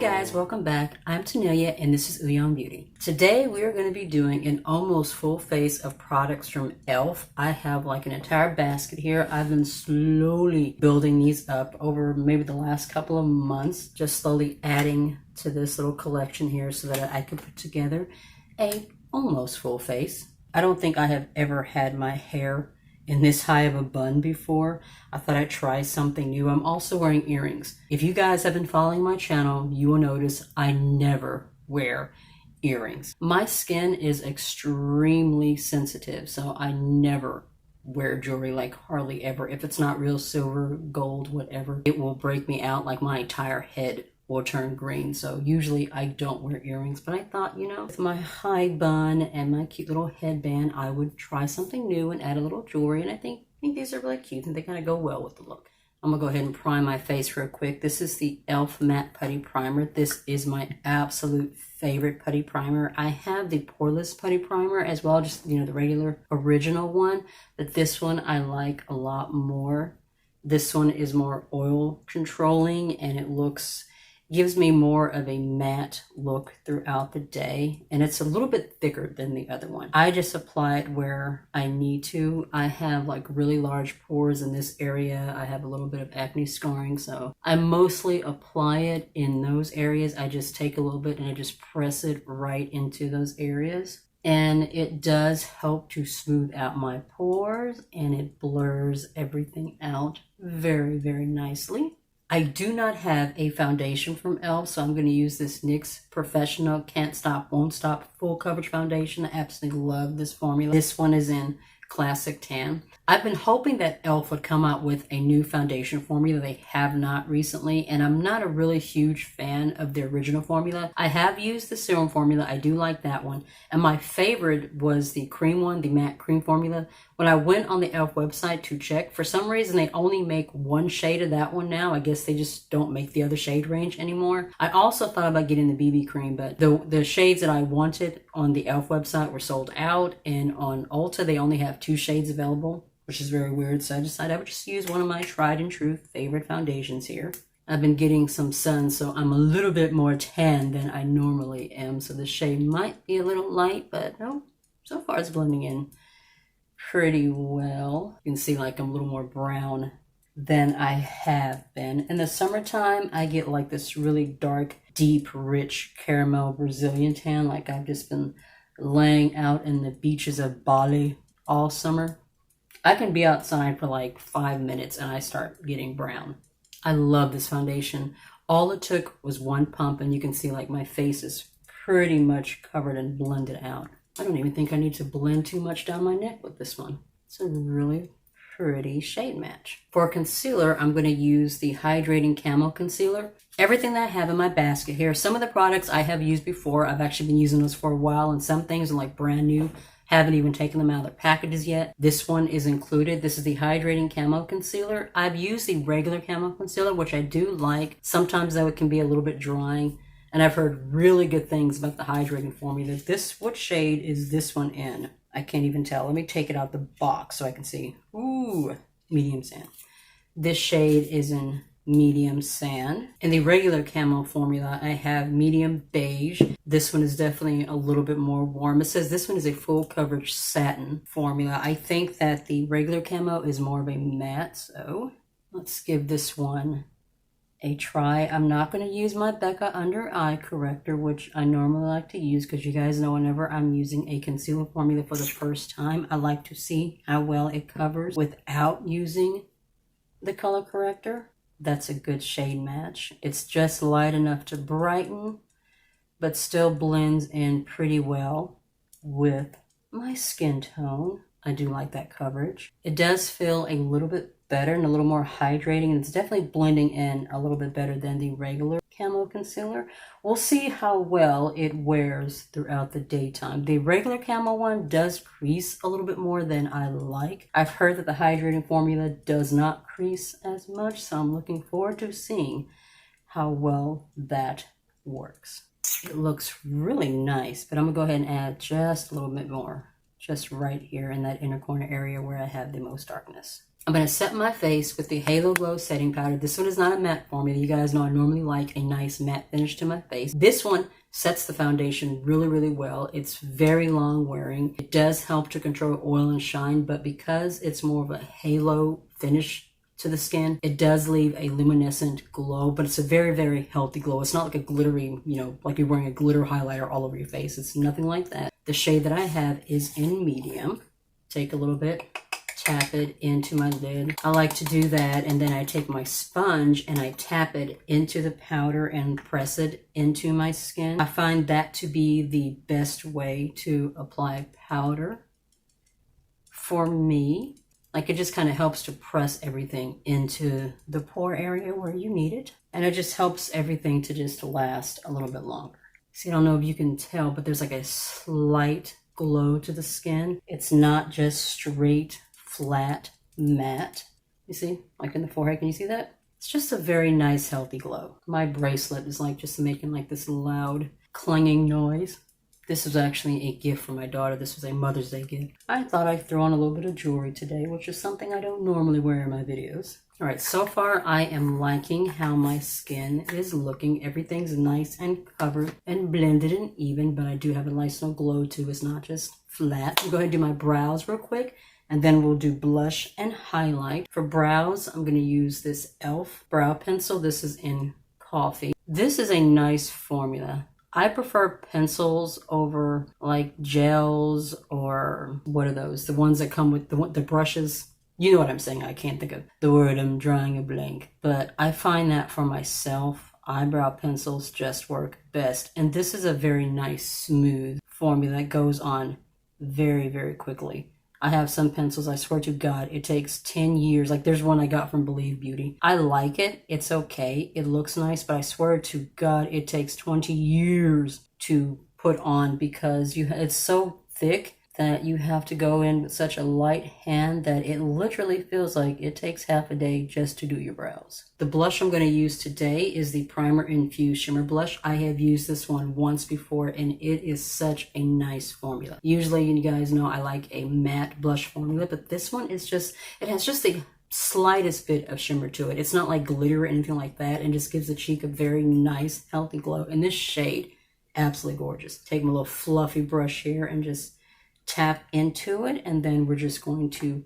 guys, welcome back. I'm Tanelia and this is Uyon Beauty. Today we are going to be doing an almost full face of products from e.l.f. I have like an entire basket here. I've been slowly building these up over maybe the last couple of months, just slowly adding to this little collection here so that I could put together a almost full face. I don't think I have ever had my hair in this high of a bun before. I thought I'd try something new. I'm also wearing earrings. If you guys have been following my channel, you will notice I never wear earrings. My skin is extremely sensitive, so I never wear jewelry, like hardly ever. If it's not real silver, gold, whatever, it will break me out, like my entire head will turn green. So usually I don't wear earrings, but I thought, you know, with my high bun and my cute little headband, I would try something new and add a little jewelry. And I think these are really cute and they kind of go well with the look. I'm gonna go ahead and prime my face real quick. This is the e.l.f. Matte Putty Primer. This is my absolute favorite putty primer. I have the poreless putty primer as well, just, you know, the regular original one, but this one I like a lot more. This one is more oil controlling and it gives me more of a matte look throughout the day, and it's a little bit thicker than the other one. I just apply it where I need to. I have like really large pores in this area. I have a little bit of acne scarring, so I mostly apply it in those areas. I just take a little bit and I just press it right into those areas. And it does help to smooth out my pores and it blurs everything out very, very nicely. I do not have a foundation from e.l.f., so I'm going to use this NYX Professional Can't Stop, Won't Stop Full Coverage Foundation. I absolutely love this formula. This one is in Classic Tan. I've been hoping that e.l.f. would come out with a new foundation formula. They have not recently, and I'm not a really huge fan of the original formula. I have used the serum formula. I do like that one. And my favorite was the cream one, the matte cream formula. When I went on the e.l.f. website to check, for some reason they only make one shade of that one now. I guess they just don't make the other shade range anymore. I also thought about getting the BB cream, but the shades that I wanted on the e.l.f. website were sold out, and on Ulta they only have 2 shades available, which is very weird. So I decided I would just use one of my tried and true favorite foundations here. I've been getting some sun, so I'm a little bit more tan than I normally am. So the shade might be a little light, but no, so far it's blending in pretty well. You can see like I'm a little more brown than I have been. In the summertime, I get like this really dark, deep, rich caramel Brazilian tan. Like I've just been laying out in the beaches of Bali all summer. I can be outside for like 5 minutes and I start getting brown. I love this foundation. All it took was one pump and you can see like my face is pretty much covered and blended out. I don't even think I need to blend too much down my neck with this one. It's a really pretty shade match. For concealer, I'm going to use the Hydrating Camo Concealer. Everything that I have in my basket here, some of the products I have used before. I've actually been using those for a while, and some things are like brand new. Haven't even taken them out of their packages yet. This one is included. This is the Hydrating Camo Concealer. I've used the regular Camo Concealer, which I do like. Sometimes though it can be a little bit drying. And I've heard really good things about the hydrating formula. What shade is this one in? I can't even tell. Let me take it out the box so I can see. Ooh, medium sand. This shade is in medium sand. In the regular camo formula, I have medium beige. This one is definitely a little bit more warm. It says this one is a full coverage satin formula. I think that the regular camo is more of a matte, so let's give this one a try. I'm not going to use my Becca under eye corrector, which I normally like to use because you guys know whenever I'm using a concealer formula for the first time, I like to see how well it covers without using the color corrector. That's a good shade match. It's just light enough to brighten, but still blends in pretty well with my skin tone. I do like that coverage. It does feel a little bit better and a little more hydrating, and it's definitely blending in a little bit better than the regular camo concealer. We'll see how well it wears throughout the daytime. The regular camo one does crease a little bit more than I like. I've heard that the hydrating formula does not crease as much, so I'm looking forward to seeing how well that works. It looks really nice, but I'm gonna go ahead and add just a little bit more, just right here in that inner corner area where I have the most darkness. I'm going to set my face with the Halo Glow setting powder. This one is not a matte formula. You guys know I normally like a nice matte finish to my face. This one sets the foundation really, really well. It's very long wearing. It does help to control oil and shine, but because it's more of a halo finish to the skin, it does leave a luminescent glow, but it's a very, very healthy glow. It's not like a glittery, like you're wearing a glitter highlighter all over your face. It's nothing like that. The shade that I have is in medium. Take a little bit, tap it into my lid. I like to do that, and then I take my sponge and I tap it into the powder and press it into my skin. I find that to be the best way to apply powder for me. Like, it just kind of helps to press everything into the pore area where you need it. And it just helps everything to just last a little bit longer. See, I don't know if you can tell, but there's like a slight glow to the skin. It's not just straight, flat, matte. You see, like in the forehead, can you see that? It's just a very nice, healthy glow. My bracelet is like just making like this loud, clanging noise. This was actually a gift from my daughter. This was a Mother's Day gift. I thought I'd throw on a little bit of jewelry today, which is something I don't normally wear in my videos. All right, so far I am liking how my skin is looking. Everything's nice and covered and blended and even, but I do have a nice little glow too. It's not just flat. I'll go ahead and do my brows real quick, and then we'll do blush and highlight. For brows, I'm going to use this e.l.f. brow pencil. This is in Coffee. This is a nice formula. I prefer pencils over like gels, or what are those? The ones that come with the brushes. You know what I'm saying. I can't think of the word. I'm drawing a blank. But I find that for myself, eyebrow pencils just work best. And this is a very nice, smooth formula that goes on very, very quickly. I have some pencils, I swear to God, it takes 10 years. Like, there's one I got from Believe Beauty. I like it. It's okay. It looks nice, but I swear to God, it takes 20 years to put on because it's so thick that you have to go in with such a light hand that it literally feels like it takes half a day just to do your brows. The blush I'm going to use today is the Primer Infused Shimmer Blush. I have used this one once before, and it is such a nice formula. Usually, you guys know I like a matte blush formula, but this one is just, it has just the slightest bit of shimmer to it. It's not like glitter or anything like that, and just gives the cheek a very nice, healthy glow. And this shade, absolutely gorgeous. Take my little fluffy brush here and just tap into it, and then we're just going to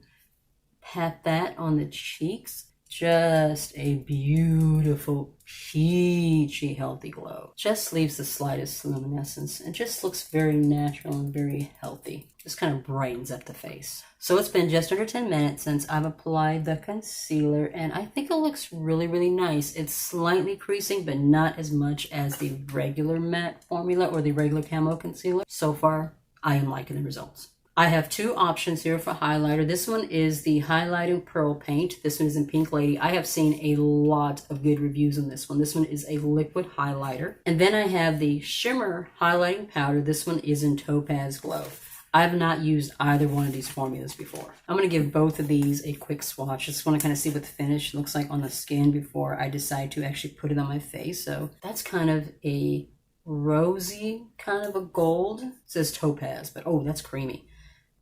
pat that on the cheeks. Just a beautiful, peachy, healthy glow. Just leaves the slightest luminescence and just looks very natural and very healthy. Just kind of brightens up the face. So it's been just under 10 minutes since I've applied the concealer, and I think it looks really, really nice. It's slightly creasing, but not as much as the regular matte formula or the regular Camo concealer. So far, I am liking the results. I have two options here for highlighter. This one is the Highlighting Pearl Paint. This one is in Pink Lady. I have seen a lot of good reviews on this one. This one is a liquid highlighter. And then I have the Shimmer Highlighting Powder. This one is in Topaz Glow. I have not used either one of these formulas before. I'm going to give both of these a quick swatch. Just want to kind of see what the finish looks like on the skin before I decide to actually put it on my face. So that's kind of a rosy, kind of a gold. It says topaz, but oh, that's creamy.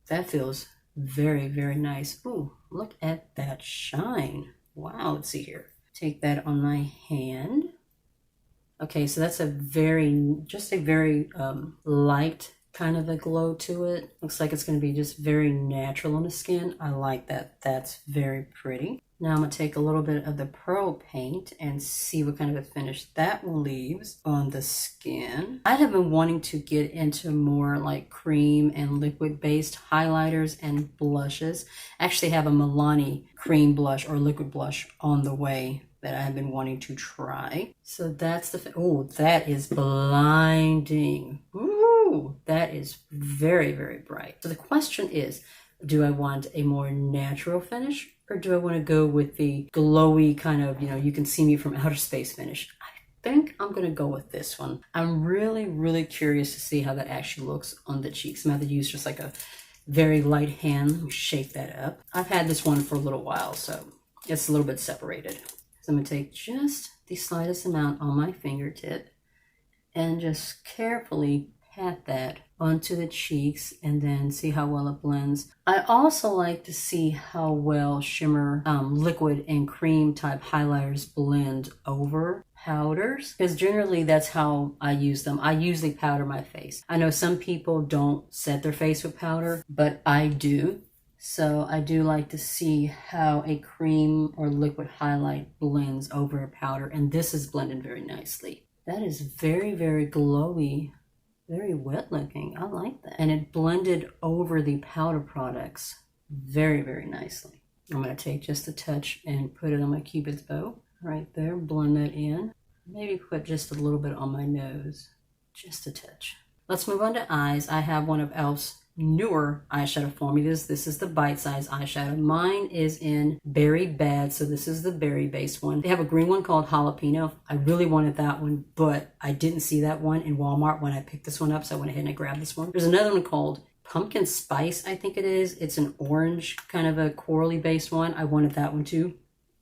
That feels very, very nice. Ooh, look at that shine. Wow, let's see here. Take that on my hand. Okay, so that's just a very light kind of a glow to it. Looks like it's going to be just very natural on the skin. I like that. That's very pretty. Now I'm going to take a little bit of the Pearl Paint and see what kind of a finish that leaves on the skin. I have been wanting to get into more like cream and liquid based highlighters and blushes. I actually have a Milani cream blush or liquid blush on the way that I have been wanting to try. So that's oh, that is blinding. Ooh, that is very, very bright. So the question is, do I want a more natural finish, or do I want to go with the glowy kind of, you can see me from outer space finish? I think I'm going to go with this one. I'm really, really curious to see how that actually looks on the cheeks. I'm going to have to use just like a very light hand. Let me shake that up. I've had this one for a little while, so it's a little bit separated. So I'm going to take just the slightest amount on my fingertip and just carefully pat that onto the cheeks and then see how well it blends. I also like to see how well shimmer liquid and cream type highlighters blend over powders, because generally that's how I use them. I usually powder my face. I know some people don't set their face with powder, but I do. So I do like to see how a cream or liquid highlight blends over a powder, and this is blended very nicely. That is very, very glowy, very wet looking. I like that. And it blended over the powder products very, very nicely. I'm going to take just a touch and put it on my Cupid's bow right there. Blend that in. Maybe put just a little bit on my nose. Just a touch. Let's move on to eyes. I have one of e.l.f.'s newer eyeshadow formulas. This is the bite size eyeshadow. Mine is in Berry Bad, so this is the berry based one. They have a green one called Jalapeno. I really wanted that one, but I didn't see that one in Walmart when I picked this one up, so I went ahead and I grabbed this one. There's another one called Pumpkin Spice, I think it is. It's an orange, kind of a corally based one. I wanted that one too.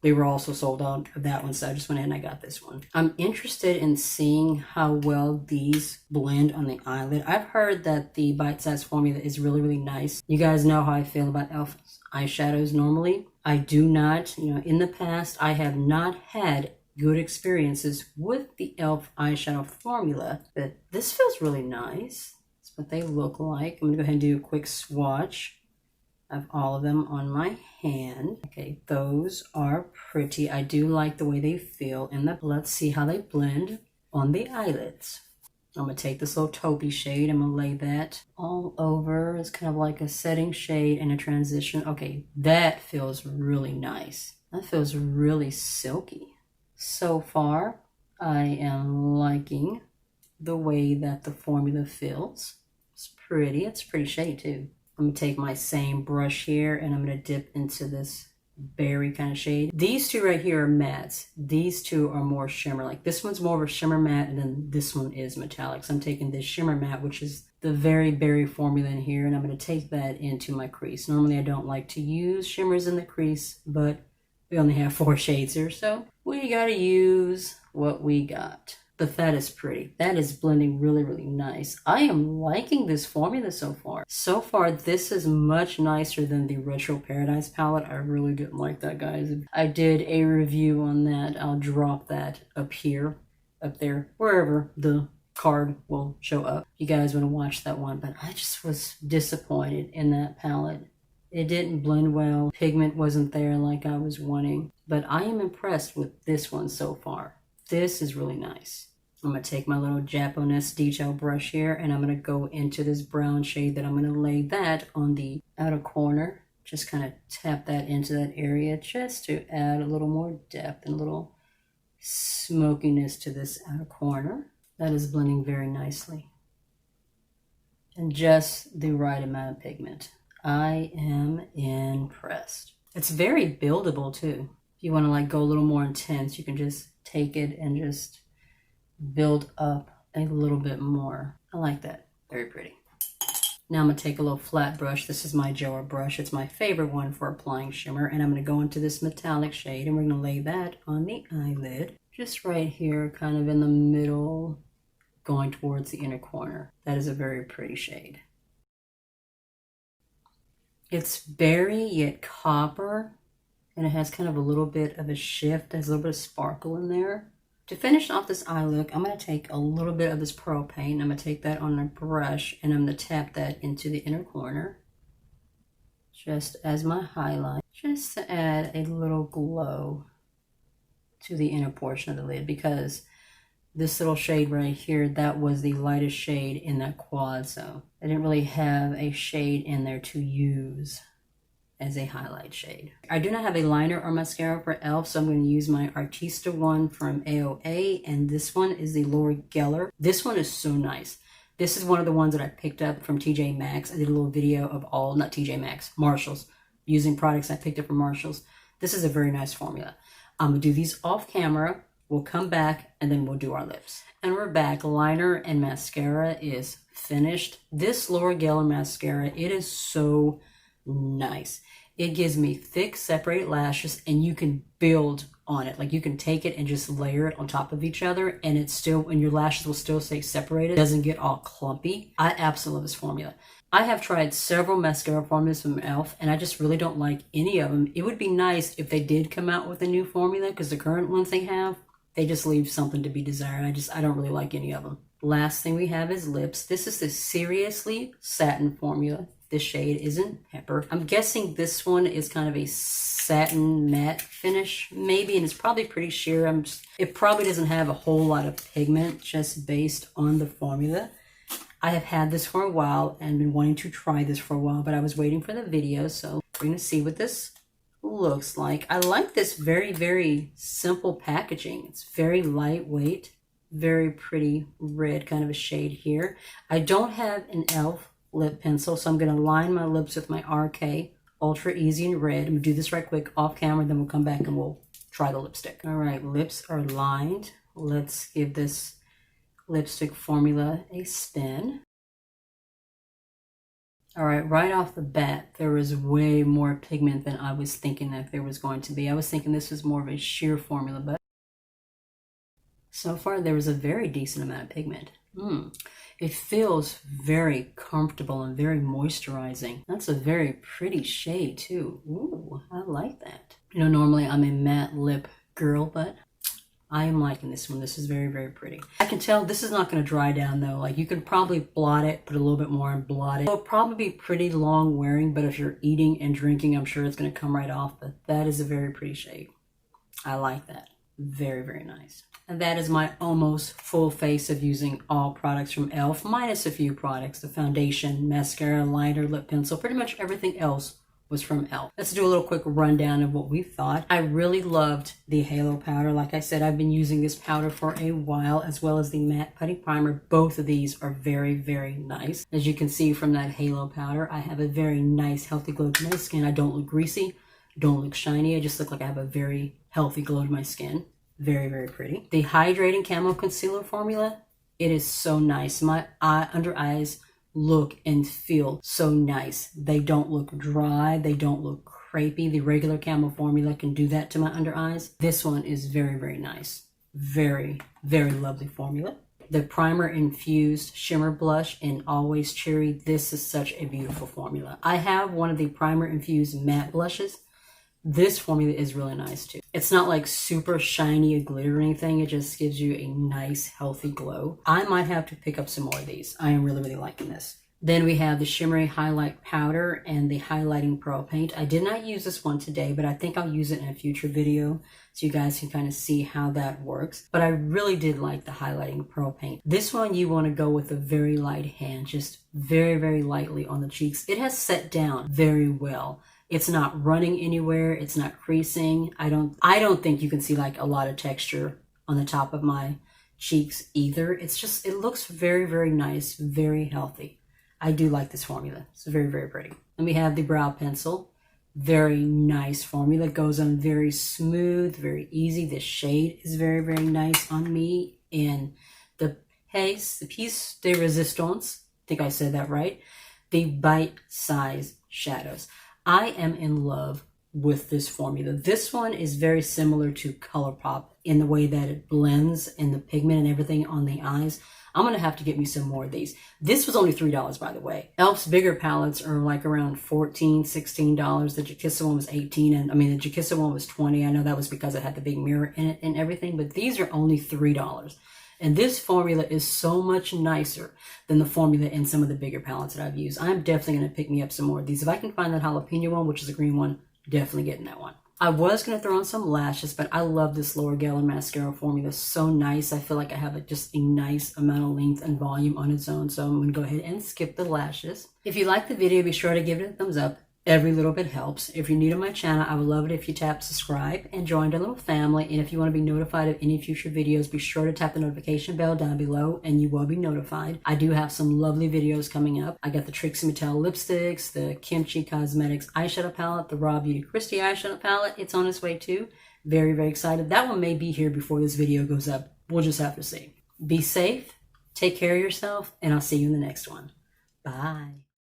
They were also sold out of that one, so I just went ahead and I got this one. I'm interested in seeing how well these blend on the eyelid. I've heard that the bite size formula is really, really nice. You guys know how I feel about e.l.f. eyeshadows normally. I do not, in the past, I have not had good experiences with the e.l.f. eyeshadow formula, but this feels really nice. That's what they look like. I'm gonna go ahead and do a quick swatch of all of them on my hand. Okay, those are pretty. I do like the way they feel in the, let's see how they blend on the eyelids. I'm gonna take this little taupey shade. I'm gonna lay that all over. It's kind of like a setting shade and a transition. Okay, that feels really nice. That feels really silky. So far, I am liking the way that the formula feels. It's pretty. It's a pretty shade too. I'm going to take my same brush here and I'm going to dip into this berry kind of shade. These two right here are mattes. These two are more shimmer. Like this one's more of a shimmer matte and then this one is metallic. So I'm taking this shimmer matte, which is the very berry formula in here, and I'm going to take that into my crease. Normally I don't like to use shimmers in the crease, but we only have 4 shades here, so we got to use what we got. But that is pretty. That is blending really, really nice. I am liking this formula so far. So far, this is much nicer than the Retro Paradise palette. I really didn't like that, guys. I did a review on that. I'll drop that up here, up there, wherever the card will show up. If you guys want to watch that one. But I just was disappointed in that palette. It didn't blend well. Pigment wasn't there like I was wanting. But I am impressed with this one so far. This is really nice. I'm going to take my little Japanese detail brush here and I'm going to go into this brown shade that I'm going to lay that on the outer corner. Just kind of tap that into that area just to add a little more depth and a little smokiness to this outer corner. That is blending very nicely. And just the right amount of pigment. I am impressed. It's very buildable too. If you want to like go a little more intense, you can just take it and just build up a little bit more. I like that. Very pretty. Now I'm going to take a little flat brush. This is my Joa brush. It's my favorite one for applying shimmer. And I'm going to go into this metallic shade and we're going to lay that on the eyelid. Just right here, kind of in the middle, going towards the inner corner. That is a very pretty shade. It's berry yet copper. And it has kind of a little bit of a shift. There's a little bit of sparkle in there. To finish off this eye look, I'm going to take a little bit of this pearl paint. I'm going to take that on a brush and I'm going to tap that into the inner corner. Just as my highlight. Just to add a little glow to the inner portion of the lid. Because this little shade right here, that was the lightest shade in that quad. So I didn't really have a shade in there to use as a highlight shade. I do not have a liner or mascara for e.l.f., so I'm going to use my Artista one from AOA, and this one is the Laura Geller. This one is so nice. This is one of the ones that I picked up from TJ Maxx. I did a little video of all, not TJ Maxx, Marshalls, using products I picked up from Marshalls. This is a very nice formula. I'm going to do these off camera. We'll come back and then we'll do our lips. And we're back. Liner and mascara is finished. This Laura Geller mascara, it is so nice. It gives me thick separated lashes and you can build on it. Like you can take it and just layer it on top of each other and it's still, and your lashes will still stay separated. It doesn't get all clumpy. I absolutely love this formula. I have tried several mascara formulas from e.l.f. and I just really don't like any of them. It would be nice if they did come out with a new formula because the current ones they have, they just leave something to be desired. I don't really like any of them. Last thing we have is lips. This is the Seriously Satin formula. This shade isn't Pepper. I'm guessing this one is kind of a satin matte finish, maybe, and it's probably pretty sheer. It probably doesn't have a whole lot of pigment just based on the formula. I have had this for a while and been wanting to try this for a while, but I was waiting for the video, so we're going to see what this looks like. I like this very, very simple packaging. It's very lightweight, very pretty red kind of a shade here. I don't have an e.l.f. lip pencil, so I'm going to line my lips with my RK Ultra Easy in Red. I'm going to do this right quick off camera, then we'll come back and we'll try the lipstick. All right, lips are lined. Let's give this lipstick formula a spin. All right, right off the bat, there is way more pigment than I was thinking that there was going to be. I was thinking this was more of a sheer formula, but so far there was a very decent amount of pigment. It feels very comfortable and very moisturizing. That's a very pretty shade too. Ooh, I like that. You know, normally I'm a matte lip girl, but I am liking this one. This is very, very pretty. I can tell this is not going to dry down though. Like you can probably blot it, put a little bit more and blot it. It'll probably be pretty long wearing, but if you're eating and drinking, I'm sure it's going to come right off. But that is a very pretty shade. I like that. Very, very nice. And that is my almost full face of using all products from e.l.f. minus a few products. The foundation, mascara, liner, lip pencil, pretty much everything else was from e.l.f. Let's do a little quick rundown of what we thought. I really loved the halo powder. Like I said, I've been using this powder for a while, as well as the matte putty primer. Both of these are very, very nice. As you can see from that halo powder, I have a very nice, healthy glow to my skin. I don't look greasy, don't look shiny. I just look like I have a very healthy glow to my skin. Very, very pretty. The Hydrating Camo Concealer formula, it is so nice. My under eyes look and feel so nice. They don't look dry. They don't look crepey. The regular Camo formula can do that to my under eyes. This one is very, very nice. Very, very lovely formula. The Primer Infused Shimmer Blush in Always Cheery. This is such a beautiful formula. I have one of the Primer Infused matte blushes. This formula is really nice too. It's not like super shiny or glitter or anything. It just gives you a nice, healthy glow. I might have to pick up some more of these. I am really, really liking this. Then we have the Shimmery Highlight Powder and the Highlighting Pearl Paint. I did not use this one today, but I think I'll use it in a future video so you guys can kind of see how that works. But I really did like the Highlighting Pearl Paint. This one you want to go with a very light hand, just very, very lightly on the cheeks. It has set down very well. It's not running anywhere. It's not creasing. I don't think you can see like a lot of texture on the top of my cheeks either. It's just, it looks very, very nice, very healthy. I do like this formula. It's very, very pretty. Then we have the brow pencil. Very nice formula. Goes on very smooth, very easy. This shade is very, very nice on me. And the piece de resistance, I think I said that right. The bite size shadows. I am in love with this formula. This one is very similar to ColourPop in the way that it blends and the pigment and everything on the eyes. I'm going to have to get me some more of these. This was only $3, by the way. e.l.f.'s bigger palettes are like around $14, $16. The Jakissa one was $18, and I mean, the Jakissa one was $20. I know that was because it had the big mirror in it and everything, but these are only $3. And this formula is so much nicer than the formula in some of the bigger palettes that I've used. I'm definitely going to pick me up some more of these. If I can find that jalapeno one, which is a green one, definitely getting that one. I was going to throw on some lashes, but I love this Laura Geller mascara formula. So nice. I feel like I have just a nice amount of length and volume on its own. So I'm going to go ahead and skip the lashes. If you like the video, be sure to give it a thumbs up. Every little bit helps. If you're new to my channel, I would love it if you tap subscribe and join our little family. And if you want to be notified of any future videos, be sure to tap the notification bell down below and you will be notified. I do have some lovely videos coming up. I got the Trixie Mattel lipsticks, the Kimchi Cosmetics eyeshadow palette, the Raw Beauty Christie eyeshadow palette. It's on its way too. Very, very excited. That one may be here before this video goes up. We'll just have to see. Be safe, take care of yourself, and I'll see you in the next one. Bye.